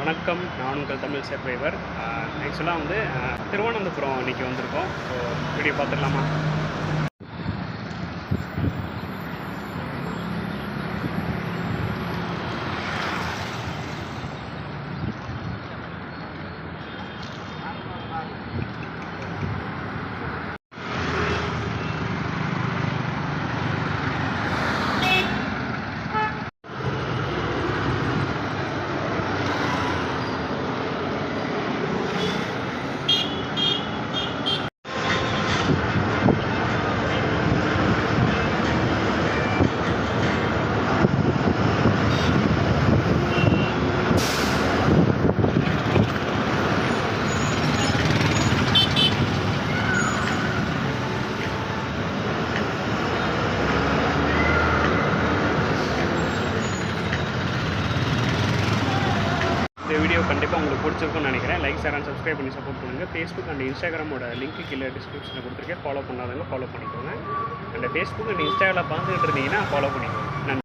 வணக்கம், நான் உங்கள் தமிழ் சர்வைவர். ஆக்சுவலாக வந்து திருவனந்தபுரம் இன்றைக்கி வந்திருக்கோம். ஸோ வீடியோ பார்த்துடலாமா? இந்த வீடியோ கண்டிப்பாக உங்களுக்கு பிடிச்சிருக்கும்னு நினைக்கிறேன். லைக், ஷேர் அண்ட் சப்ஸ்கிரைப் பண்ணி சப்போர்ட் பண்ணுங்கள். ஃபேஸ்புக் அண்ட் இன்ஸ்டாகிராமோட லிங்க் கீழே டிஸ்கிரிப்ஷனில் கொடுத்துருக்கேன். ஃபாலோ பண்ணாதவங்க ஃபாலோ பண்ணிக்கோங்க. அந்த ஃபேஸ்புக் அண்ட் இன்ஸ்டாவில் பார்த்துக்கிட்டு இருந்தீங்கன்னா ஃபாலோ பண்ணிக்கோங்க.